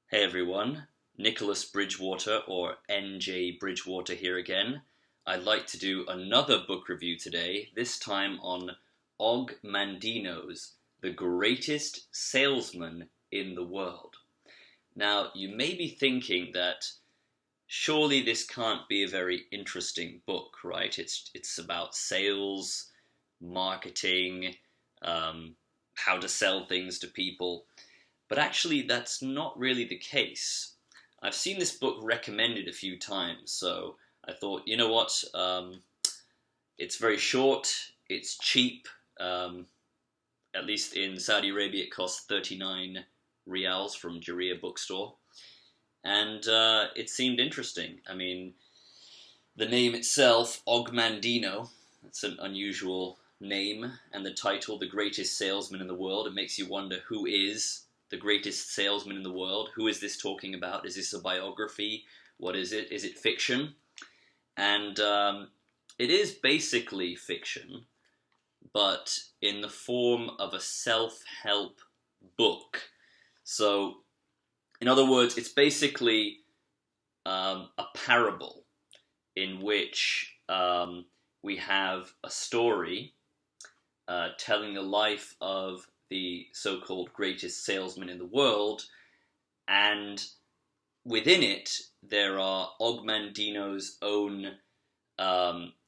Hey everyone, Nicholas Bridgewater or NJ Bridgewater here again. I'd like to do another book review today, this time on Og Mandino's The Greatest Salesman in the World. Now, you may be thinking that surely this can't be a very interesting book, right? It's about sales, marketing, how to sell things to people. But actually, that's not really the case. I've seen this book recommended a few times, so I thought, you know what? It's very short, it's cheap. At least in Saudi Arabia, it costs 39 rials from Jaria bookstore. And it seemed interesting. I mean, the name itself, Og Mandino, it's an unusual name, and the title, The Greatest Salesman in the World, it makes you wonder who is the greatest salesman in the world. Who is this talking about? Is this a biography? What is it? Is it fiction? And it is basically fiction, but in the form of a self-help book. So, in other words, it's basically a parable in which we have a story telling the life of the so-called greatest salesman in the world, and within it there are Og Mandino's own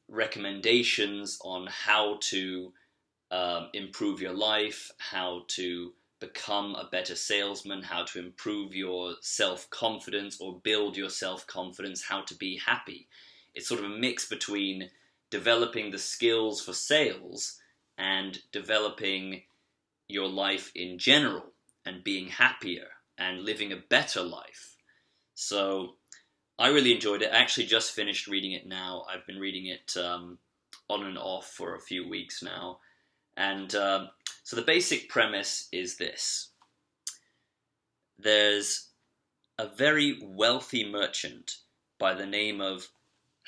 recommendations on how to improve your life, how to become a better salesman, how to improve your self-confidence or build your self-confidence, how to be happy. It's sort of a mix between developing the skills for sales and developing your life in general and being happier and living a better life. So I really enjoyed it. I actually just finished reading it now. I've been reading it on and off for a few weeks now. And so the basic premise is this. There's a very wealthy merchant by the name of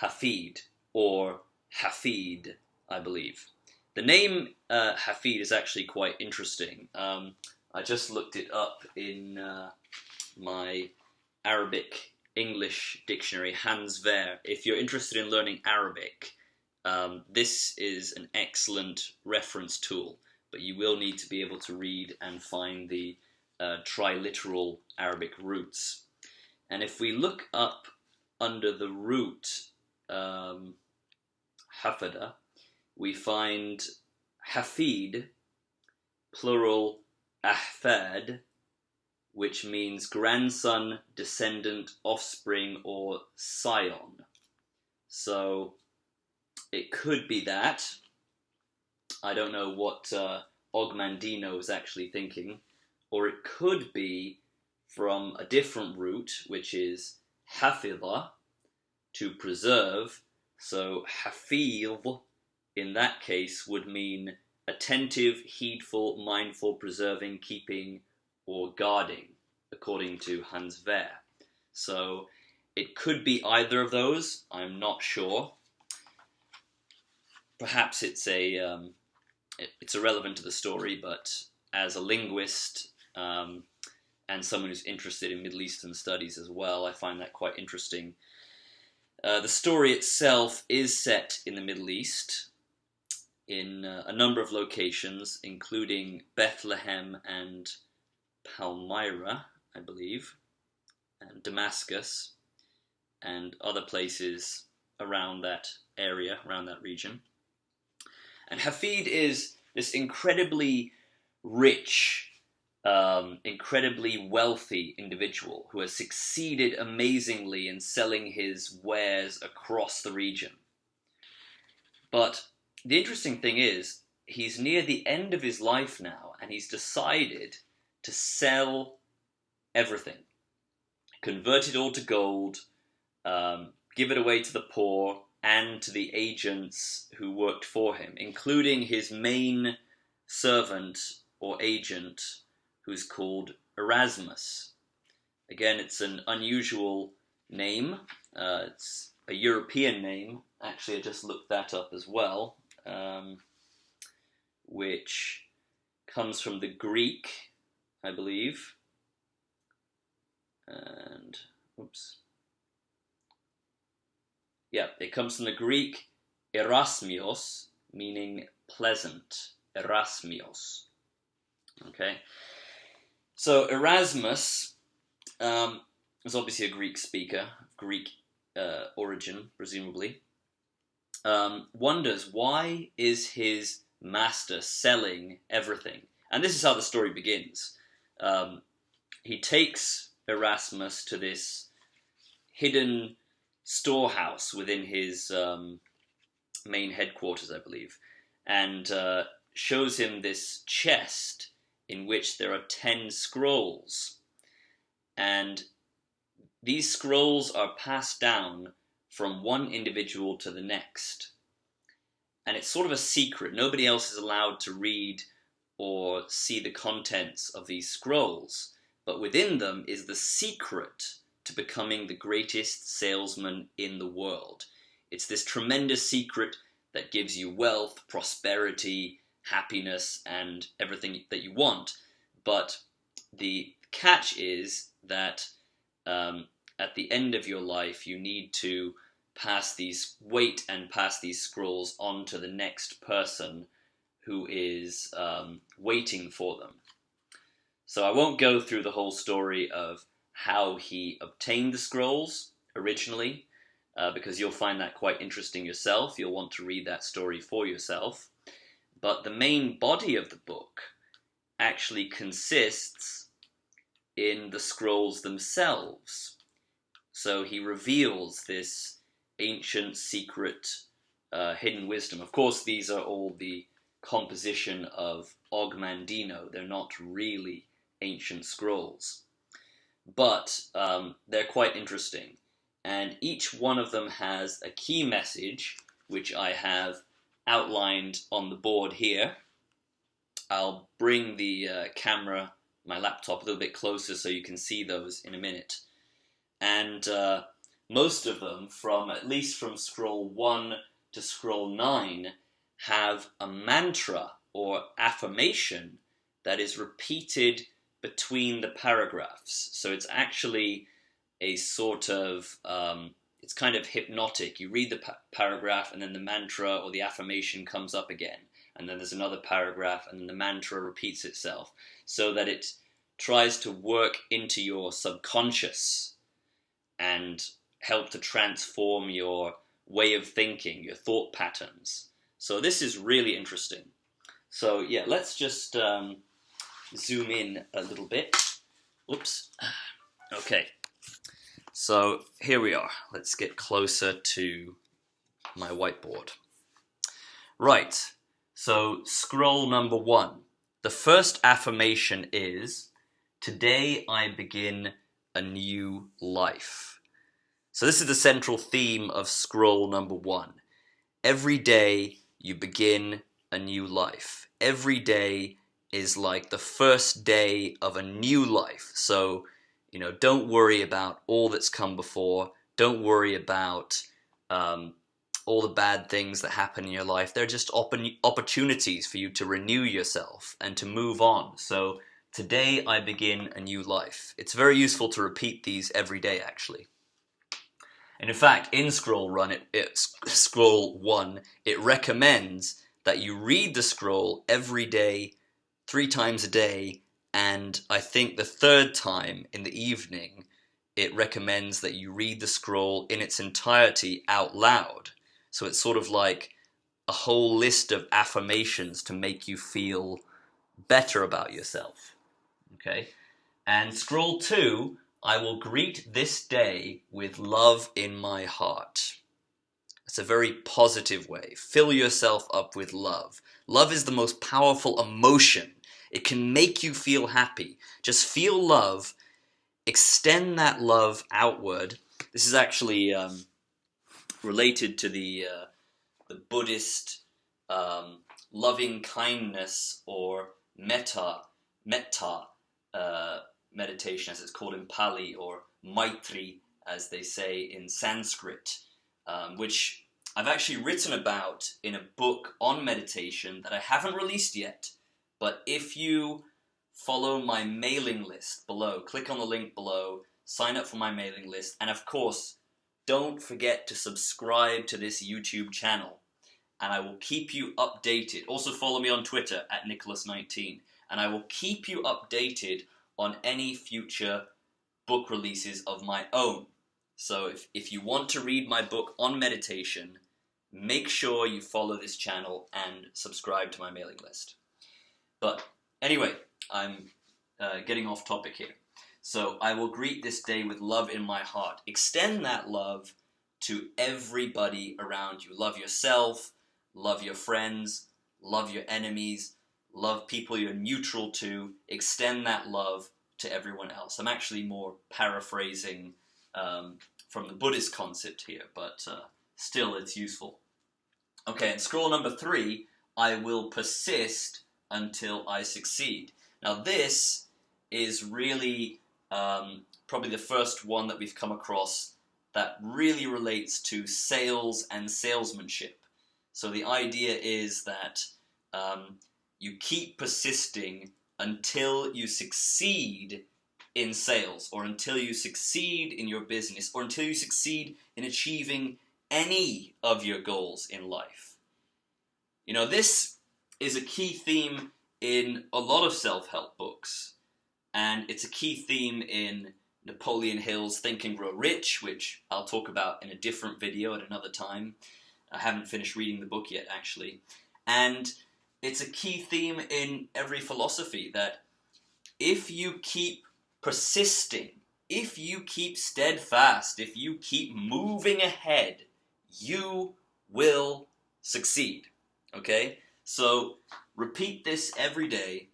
Hafid, or Hafid, I believe. The name Hafid is actually quite interesting. I just looked it up in my Arabic English dictionary, Hans Ver. If you're interested in learning Arabic, this is an excellent reference tool, but you will need to be able to read and find the triliteral Arabic roots. And if we look up under the root Hafada, we find Hafid, plural Ahfad, which means grandson, descendant, offspring, or scion. So it could be that. I don't know what Og Mandino is actually thinking. Or it could be from a different root, which is Hafidha, to preserve. So Hafidh, in that case, would mean attentive, heedful, mindful, preserving, keeping, or guarding, according to Hans Ver. So it could be either of those. I'm not sure. Perhaps it's irrelevant to the story, but as a linguist and someone who's interested in Middle Eastern studies as well, I find that quite interesting. The story itself is set in the Middle East, in a number of locations, including Bethlehem and Palmyra, I believe, and Damascus, and other places around that area, around that region. And Hafid is this incredibly rich, incredibly wealthy individual who has succeeded amazingly in selling his wares across the region. But the interesting thing is, he's near the end of his life now, and he's decided to sell everything, convert it all to gold, give it away to the poor and to the agents who worked for him, including his main servant or agent, who's called Erasmus. Again, it's an unusual name. It's a European name. Actually, I just looked that up as well, which comes from the Greek, I believe. And, oops. Yeah, it comes from the Greek erasmios, meaning pleasant. Erasmios. Okay. So Erasmus was obviously a Greek speaker, Greek origin, presumably. Wonders why is his master selling everything? And this is how the story begins. He takes Erasmus to this hidden storehouse within his main headquarters, I believe, and shows him this chest in which there are 10 scrolls. And these scrolls are passed down from one individual to the next. And it's sort of a secret. Nobody else is allowed to read or see the contents of these scrolls. But within them is the secret to becoming the greatest salesman in the world. It's this tremendous secret that gives you wealth, prosperity, happiness, and everything that you want. But the catch is that at the end of your life, you need to pass these scrolls on to the next person who is waiting for them. So I won't go through the whole story of how he obtained the scrolls originally, because you'll find that quite interesting yourself. You'll want to read that story for yourself. But the main body of the book actually consists in the scrolls themselves. So he reveals this ancient, secret, hidden wisdom. Of course, these are all the composition of Og Mandino. They're not really ancient scrolls. But they're quite interesting. And each one of them has a key message, which I have outlined on the board here. I'll bring the camera, my laptop, a little bit closer so you can see those in a minute. And most of them, at least from scroll 1 to scroll 9, have a mantra or affirmation that is repeated between the paragraphs. So it's actually a sort of, it's kind of hypnotic. You read the paragraph and then the mantra or the affirmation comes up again. And then there's another paragraph and then the mantra repeats itself, so that it tries to work into your subconscious and help to transform your way of thinking, your thought patterns. So this is really interesting. So yeah, let's just zoom in a little bit. Oops. Okay. So here we are. Let's get closer to my whiteboard. Right. So scroll number 1. The first affirmation is, today I begin a new life. So this is the central theme of scroll number 1. Every day you begin a new life. Every day is like the first day of a new life. So, don't worry about all that's come before. Don't worry about all the bad things that happen in your life. They're just opportunities for you to renew yourself and to move on. So today I begin a new life. It's very useful to repeat these every day, actually. And in fact, in scroll 1, it recommends that you read the scroll every day, 3 times a day, and I think the 3rd time in the evening, it recommends that you read the scroll in its entirety out loud. So it's sort of like a whole list of affirmations to make you feel better about yourself. Okay? And scroll 2, I will greet this day with love in my heart. It's a very positive way. Fill yourself up with love. Love is the most powerful emotion. It can make you feel happy. Just feel love. Extend that love outward. This is actually related to the Buddhist loving kindness or metta meditation, as it's called in Pali, or Maitri, as they say in Sanskrit, which I've actually written about in a book on meditation that I haven't released yet. But if you follow my mailing list below, click on the link below, sign up for my mailing list, and of course, don't forget to subscribe to this YouTube channel, and I will keep you updated. Also follow me on Twitter at Nicholas19, and I will keep you updated on any future book releases of my own. So if you want to read my book on meditation, make sure you follow this channel and subscribe to my mailing list. But anyway, I'm getting off topic here. So I will greet this day with love in my heart. Extend that love to everybody around you. Love yourself, love your friends, love your enemies, love people you're neutral to. Extend that love to everyone else. I'm actually more paraphrasing from the Buddhist concept here, but still it's useful. Okay, and scroll number 3, I will persist until I succeed. Now this is really probably the first one that we've come across that really relates to sales and salesmanship. So the idea is that you keep persisting until you succeed in sales, or until you succeed in your business, or until you succeed in achieving any of your goals in life. You know, this is a key theme in a lot of self-help books, and it's a key theme in Napoleon Hill's Think and Grow Rich, which I'll talk about in a different video at another time. I haven't finished reading the book yet, actually. And it's a key theme in every philosophy, that if you keep persisting, if you keep steadfast, if you keep moving ahead, you will succeed. Okay? So repeat this every day.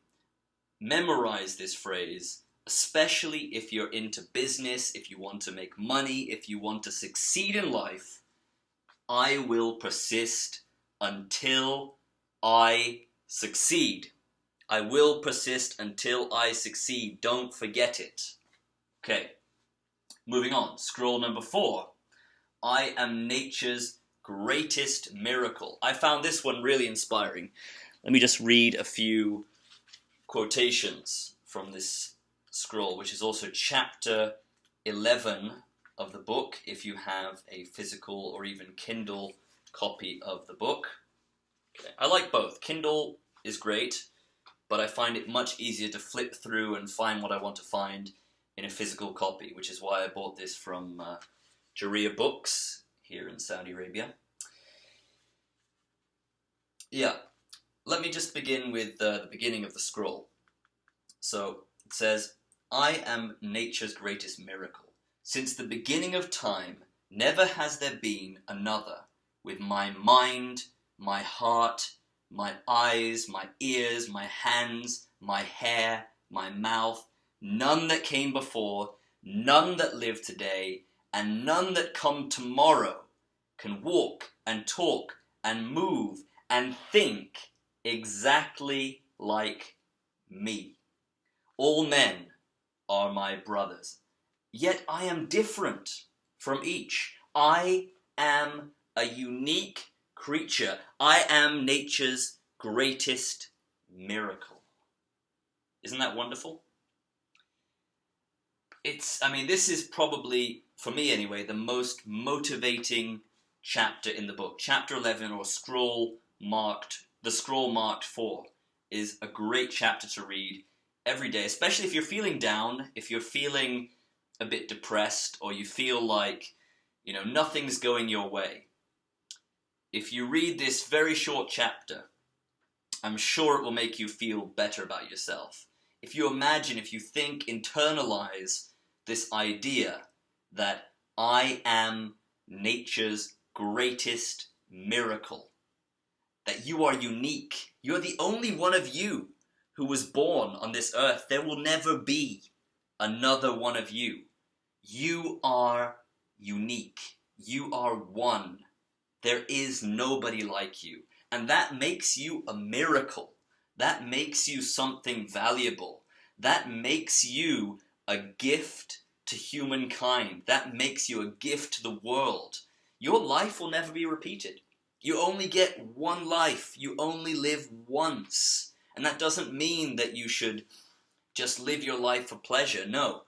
Memorize this phrase, especially if you're into business, if you want to make money, if you want to succeed in life. I will persist until I succeed. I will persist until I succeed. Don't forget it. Okay, moving on. Scroll number 4. I am nature's greatest miracle. I found this one really inspiring. Let me just read a few quotations from this scroll, which is also chapter 11 of the book, if you have a physical or even Kindle copy of the book. Okay. I like both. Kindle is great, but I find it much easier to flip through and find what I want to find in a physical copy, which is why I bought this from Jaria Books here in Saudi Arabia. Yeah, let me just begin with the beginning of the scroll. So it says, I am nature's greatest miracle. Since the beginning of time, never has there been another, with my mind, my heart, my eyes, my ears, my hands, my hair, my mouth, none that came before, none that live today, and none that come tomorrow can walk and talk and move and think exactly like me. All men are my brothers, yet I am different from each. I am a unique creature. I am nature's greatest miracle. Isn't that wonderful? This is probably, for me anyway, the most motivating chapter in the book. Chapter 11, or the scroll marked 4, is a great chapter to read every day, especially if you're feeling down, if you're feeling a bit depressed, or you feel like, nothing's going your way. If you read this very short chapter, I'm sure it will make you feel better about yourself. If you think, internalize this idea that I am nature's greatest miracle, that you are unique. You're the only one of you who was born on this earth. There will never be another one of you. You are unique. You are one. There is nobody like you. And that makes you a miracle. That makes you something valuable. That makes you a gift to humankind. That makes you a gift to the world. Your life will never be repeated. You only get one life. You only live once. And that doesn't mean that you should just live your life for pleasure. No.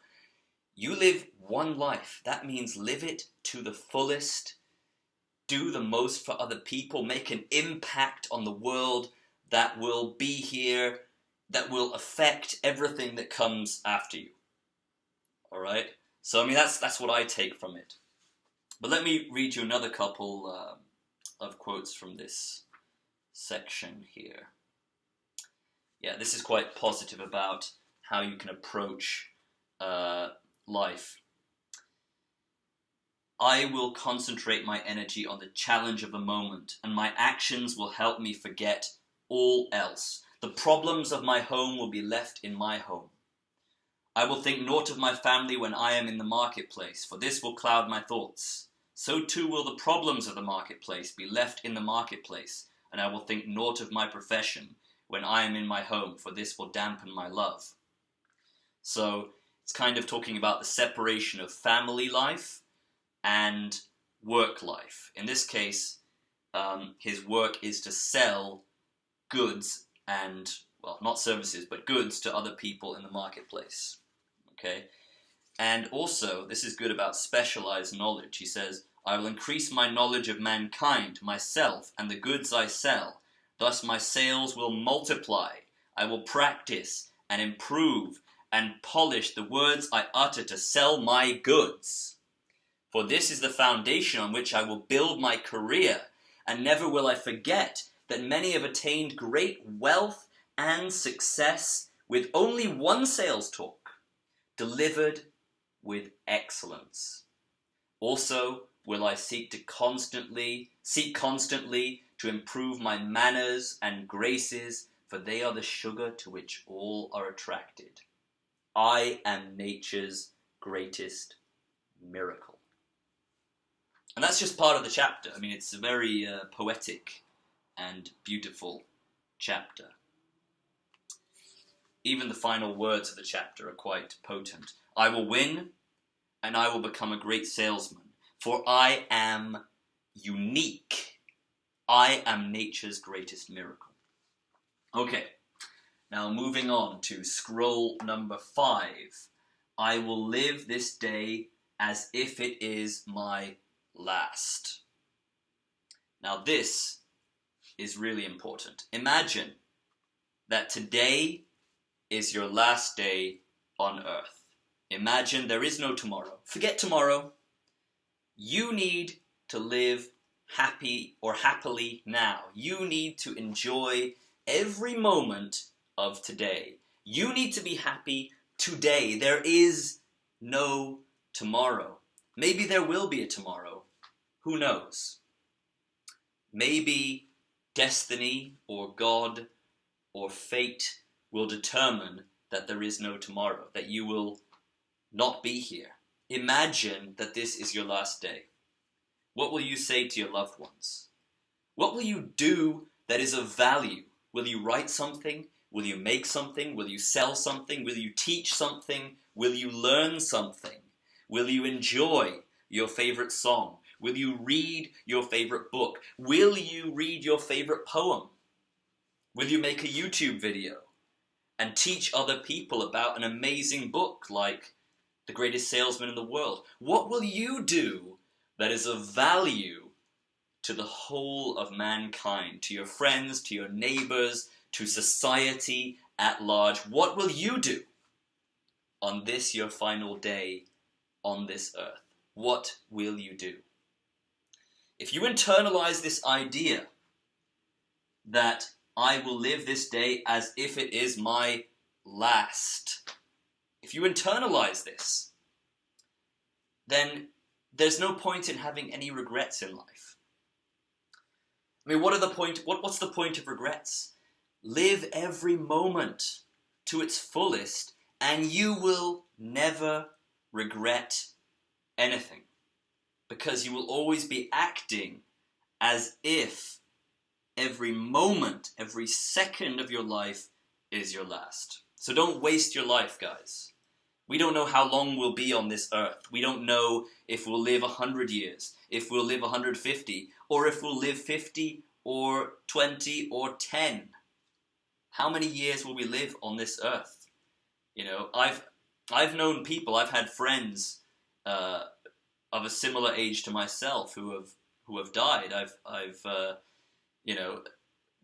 You live one life. That means live it to the fullest. Do the most for other people. Make an impact on the world that will be here, that will affect everything that comes after you. All right? So, I mean, that's what I take from it. But let me read you another couple of quotes from this section here. Yeah, this is quite positive about how you can approach life. I will concentrate my energy on the challenge of the moment, and my actions will help me forget all else. The problems of my home will be left in my home. I will think naught of my family when I am in the marketplace, for this will cloud my thoughts. So too will the problems of the marketplace be left in the marketplace, and I will think naught of my profession when I am in my home, for this will dampen my love. So it's kind of talking about the separation of family life and work life. In this case, his work is to sell goods and, well, not services, but goods to other people in the marketplace. Okay? And also, this is good about specialized knowledge. He says, I will increase my knowledge of mankind, myself, and the goods I sell. Thus my sales will multiply. I will practice and improve and polish the words I utter to sell my goods. For this is the foundation on which I will build my career, and never will I forget that many have attained great wealth and success with only one sales talk, delivered with excellence. Also will I seek constantly to improve my manners and graces, for they are the sugar to which all are attracted. I am nature's greatest miracle. And that's just part of the chapter. I mean, it's a very poetic and beautiful chapter. Even the final words of the chapter are quite potent. I will win, and I will become a great salesman, for I am unique. I am nature's greatest miracle. Okay, now moving on to scroll number 5. I will live this day as if it is my last. Now this is really important. Imagine that today is your last day on earth. Imagine there is no tomorrow. Forget tomorrow. You need to live happily now. You need to enjoy every moment of today. You need to be happy today. There is no tomorrow. Maybe there will be a tomorrow. Who knows? Maybe destiny or God or fate will determine that there is no tomorrow, that you will not be here. Imagine that this is your last day. What will you say to your loved ones? What will you do that is of value? Will you write something? Will you make something? Will you sell something? Will you teach something? Will you learn something? Will you enjoy your favorite song? Will you read your favorite book? Will you read your favorite poem? Will you make a YouTube video and teach other people about an amazing book like The Greatest Salesman in the World? What will you do that is of value to the whole of mankind, to your friends, to your neighbors, to society at large? What will you do on this, your final day on this earth? What will you do? If you internalize this idea that I will live this day as if it is my last, if you internalize this, then there's no point in having any regrets in life. I mean, what's the point of regrets? Live every moment to its fullest, and you will never regret anything, because you will always be acting as if every moment, every second of your life is your last. So don't waste your life, guys. We don't know how long we'll be on this earth. We don't know if we'll live 100 years, if we'll live 150, or if we'll live 50 or 20 or 10. How many years will we live on this earth? You know, I've I've known people, I've had friends of a similar age to myself who have died. You know,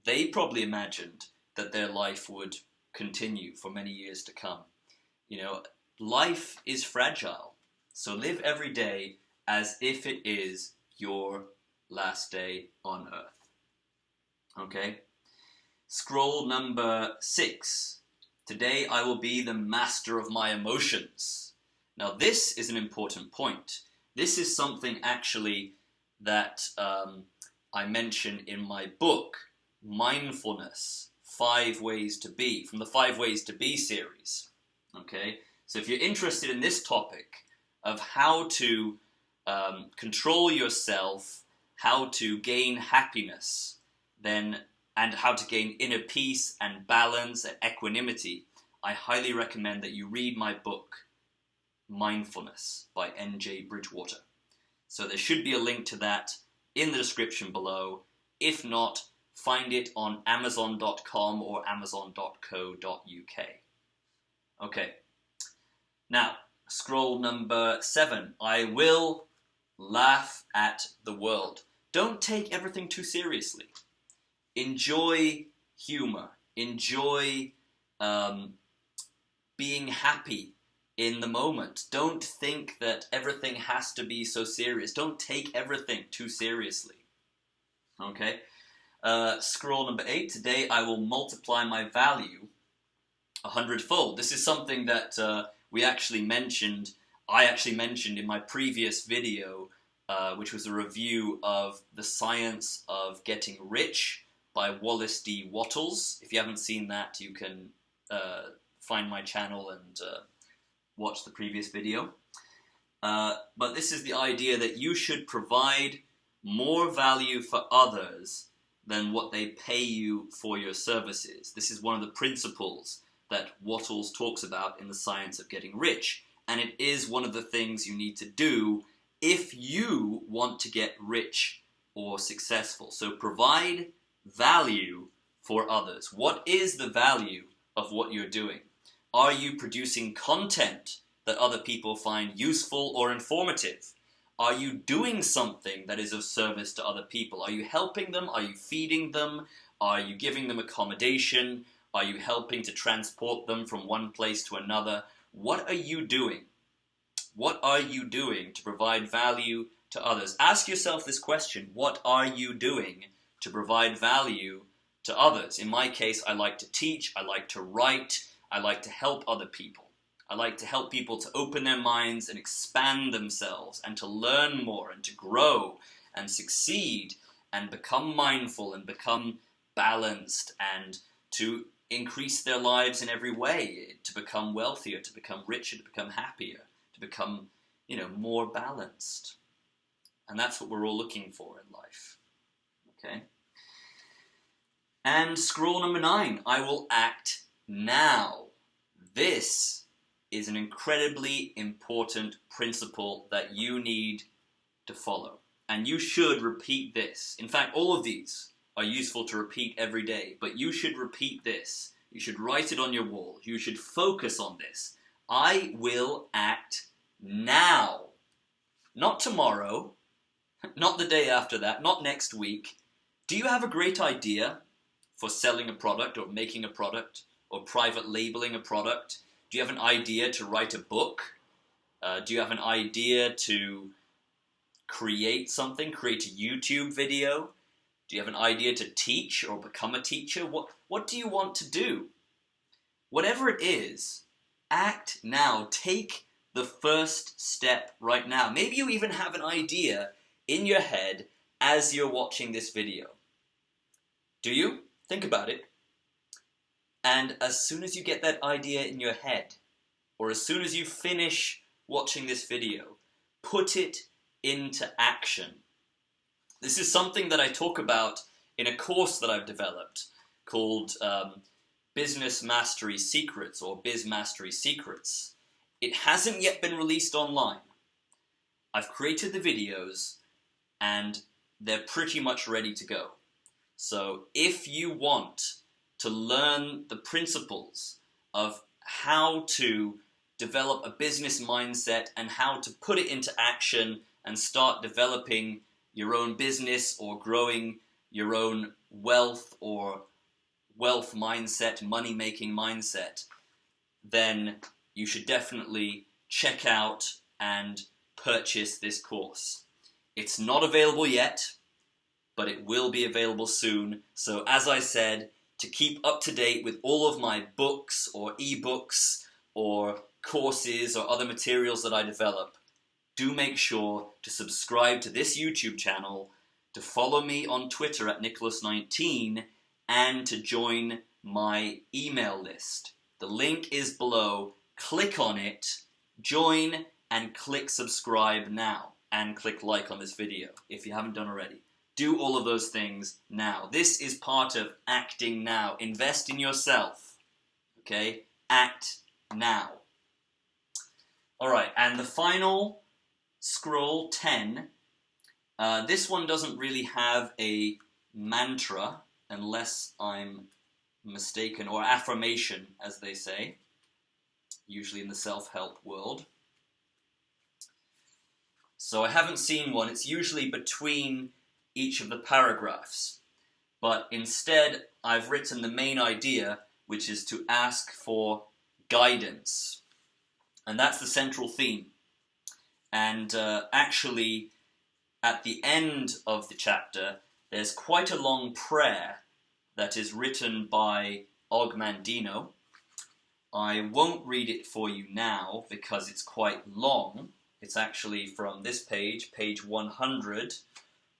they probably imagined that their life would continue for many years to come. You know, life is fragile, so live every day as if it is your last day on earth. Okay? Scroll number 6. Today I will be the master of my emotions. Now this is an important point. This is something actually that I mention in my book, Mindfulness, 5 Ways to Be, from the 5 Ways to Be series. Okay, so if you're interested in this topic of how to control yourself, how to gain happiness, and how to gain inner peace and balance and equanimity, I highly recommend that you read my book, Mindfulness by N.J. Bridgewater. So there should be a link to that in the description below. If not, find it on Amazon.com or Amazon.co.uk. Okay, now scroll number 7. I will laugh at the world. Don't take everything too seriously. Enjoy humor. Enjoy being happy in the moment. Don't think that everything has to be so serious. Don't take everything too seriously. Okay? Scroll number 8. Today I will multiply my value 100-fold. This is something that I actually mentioned in my previous video, which was a review of The Science of Getting Rich by Wallace D. Wattles. If you haven't seen that, you can find my channel and watch the previous video. But this is the idea that you should provide more value for others than what they pay you for your services. This is one of the principles that Wattles talks about in The Science of Getting Rich. And it is one of the things you need to do if you want to get rich or successful. So provide value for others. What is the value of what you're doing? Are you producing content that other people find useful or informative? Are you doing something that is of service to other people? Are you helping them? Are you feeding them? Are you giving them accommodation? Are you helping to transport them from one place to another? What are you doing? What are you doing to provide value to others? Ask yourself this question. What are you doing to provide value to others? In my case, I like to teach, I like to write, I like to help other people. I like to help people to open their minds and expand themselves and to learn more and to grow and succeed and become mindful and become balanced and to increase their lives in every way, to become wealthier, to become richer, to become happier, to become, more balanced. And that's what we're all looking for in life. Okay? And scroll number 9, I will act now. This is an incredibly important principle that you need to follow. And you should repeat this. In fact, all of these are useful to repeat every day, but you should repeat this. You should write it on your wall. You should focus on this. I will act now. Not tomorrow, not the day after that, not next week. Do you have a great idea for selling a product or making a product or private labeling a product? Do you have an idea to write a book? Do you have an idea to create something, create a YouTube video? Do you have an idea to teach or become a teacher? What do you want to do? Whatever it is, act now. Take the first step right now. Maybe you even have an idea in your head as you're watching this video. Do you? Think about it. And as soon as you get that idea in your head, or as soon as you finish watching this video, put it into action. This is something that I talk about in a course that I've developed called Business Mastery Secrets, or Biz Mastery Secrets. It hasn't yet been released online. I've created the videos and they're pretty much ready to go. So if you want to learn the principles of how to develop a business mindset and how to put it into action and start developing your own business or growing your own wealth or wealth mindset, money-making mindset, then you should definitely check out and purchase this course. It's not available yet, but it will be available soon. So as I said, to keep up to date with all of my books or ebooks or courses or other materials that I develop, do make sure to subscribe to this YouTube channel, to follow me on Twitter at Nicholas19, and to join my email list. The link is below. Click on it, join, and click subscribe now, and click like on this video if you haven't done already. Do all of those things now. This is part of acting now. Invest in yourself, okay? Act now. All right, and the final scroll, 10, this one doesn't really have a mantra, unless I'm mistaken, or affirmation, as they say, usually in the self-help world. So I haven't seen one. It's usually between each of the paragraphs. But instead, I've written the main idea, which is to ask for guidance. And that's the central theme. And actually, at the end of the chapter, there's quite a long prayer that is written by Og Mandino. I won't read it for you now because it's quite long. It's actually from this page, page 100,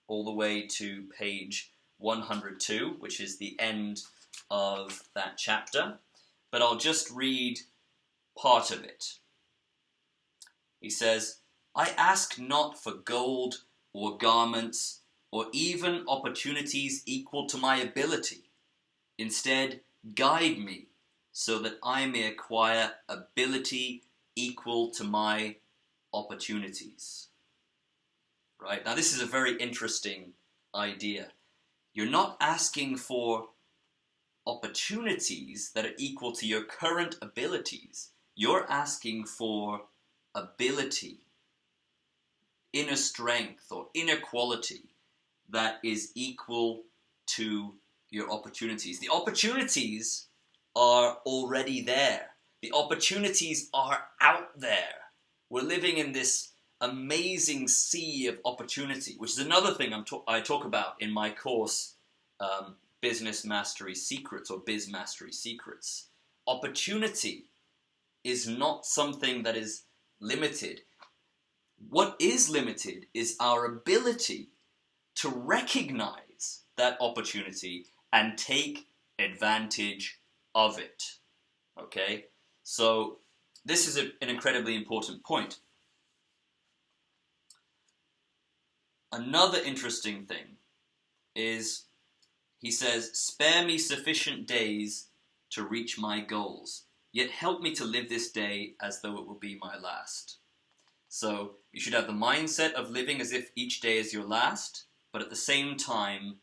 all the way to page 102, which is the end of that chapter. But I'll just read part of it. He says, "I ask not for gold or garments or even opportunities equal to my ability. Instead, guide me so that I may acquire ability equal to my opportunities." Right? Now, this is a very interesting idea. You're not asking for opportunities that are equal to your current abilities. You're asking for ability, inner strength or inner quality that is equal to your opportunities. The opportunities are already there. The opportunities are out there. We're living in this amazing sea of opportunity, which is another thing I talk about in my course, Business Mastery Secrets or Biz Mastery Secrets. Opportunity is not something that is limited. What is limited is our ability to recognize that opportunity and take advantage of it. Okay? So this is an incredibly important point. Another interesting thing is, he says, "Spare me sufficient days to reach my goals, yet help me to live this day as though it will be my last." So you should have the mindset of living as if each day is your last, but at the same time,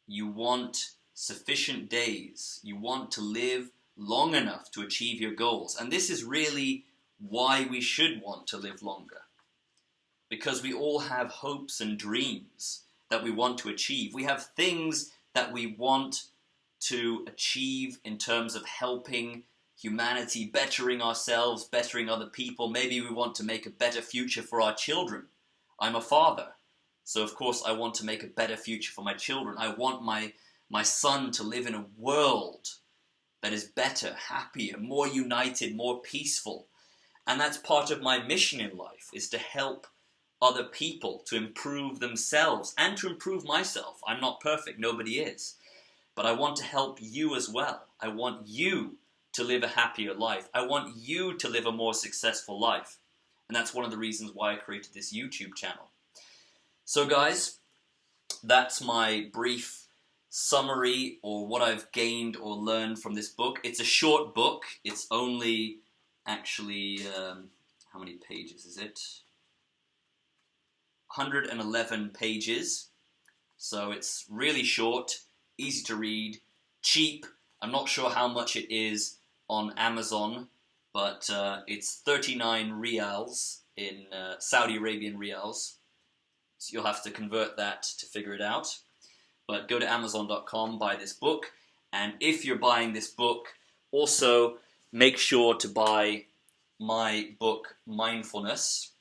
you want sufficient days. You want to live long enough to achieve your goals. And this is really why we should want to live longer. Because we all have hopes and dreams that we want to achieve. We have things that we want to achieve in terms of helping humanity, bettering ourselves, bettering other people. Maybe we want to make a better future for our children. I'm a father, so of course I want to make a better future for my children. I want my son to live in a world that is better, happier, more united, more peaceful. And that's part of my mission in life, is to help other people to improve themselves and to improve myself. I'm not perfect, nobody is. But I want to help you as well. I want you to live a happier life. I want you to live a more successful life. And that's one of the reasons why I created this YouTube channel. So guys, that's my brief summary or what I've gained or learned from this book. It's a short book. It's only actually, how many pages is it? 111 pages. So it's really short, easy to read, cheap. I'm not sure how much it is on Amazon, but it's 39 rials in Saudi Arabian rials. So you'll have to convert that to figure it out. But go to Amazon.com, buy this book, and if you're buying this book, also make sure to buy my book, Mindfulness.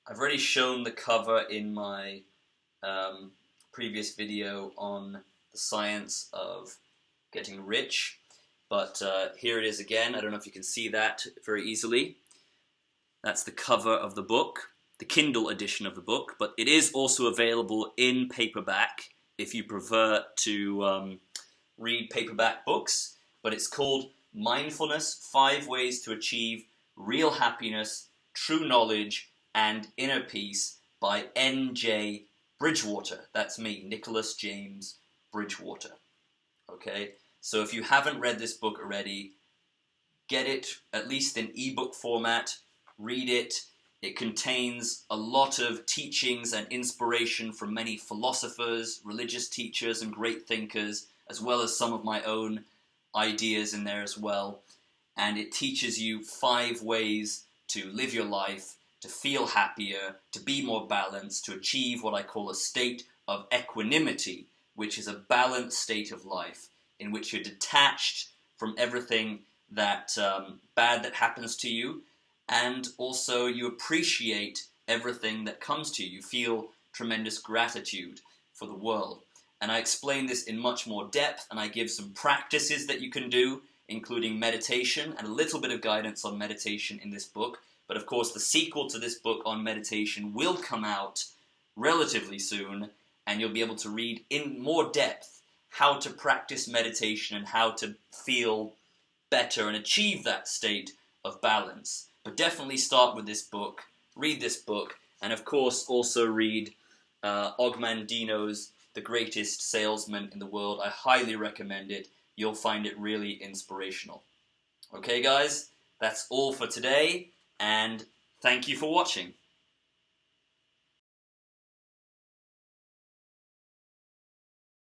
I've already shown the cover in my previous video on the science of getting rich, but here it is again. I don't know if you can see that very easily. That's the cover of the book, the Kindle edition of the book, but it is also available in paperback if you prefer to read paperback books. But it's called Mindfulness: 5 Ways to Achieve Real Happiness, True Knowledge, and Inner Peace by N.J. Bridgewater. That's me, Nicholas James Bridgewater. Okay, so if you haven't read this book already, get it at least in ebook format, read it. It contains a lot of teachings and inspiration from many philosophers, religious teachers, and great thinkers, as well as some of my own ideas in there as well. And it teaches you 5 ways to live your life, to feel happier, to be more balanced, to achieve what I call a state of equanimity, which is a balanced state of life in which you're detached from everything that bad that happens to you, and also you appreciate everything that comes to you. You feel tremendous gratitude for the world. And I explain this in much more depth, and I give some practices that you can do, including meditation, and a little bit of guidance on meditation in this book. But of course, the sequel to this book on meditation will come out relatively soon, and you'll be able to read in more depth how to practice meditation and how to feel better and achieve that state of balance. But definitely start with this book, read this book, and of course also read Og Mandino's The Greatest Salesman in the World. I highly recommend it. You'll find it really inspirational. Okay guys, that's all for today, and thank you for watching.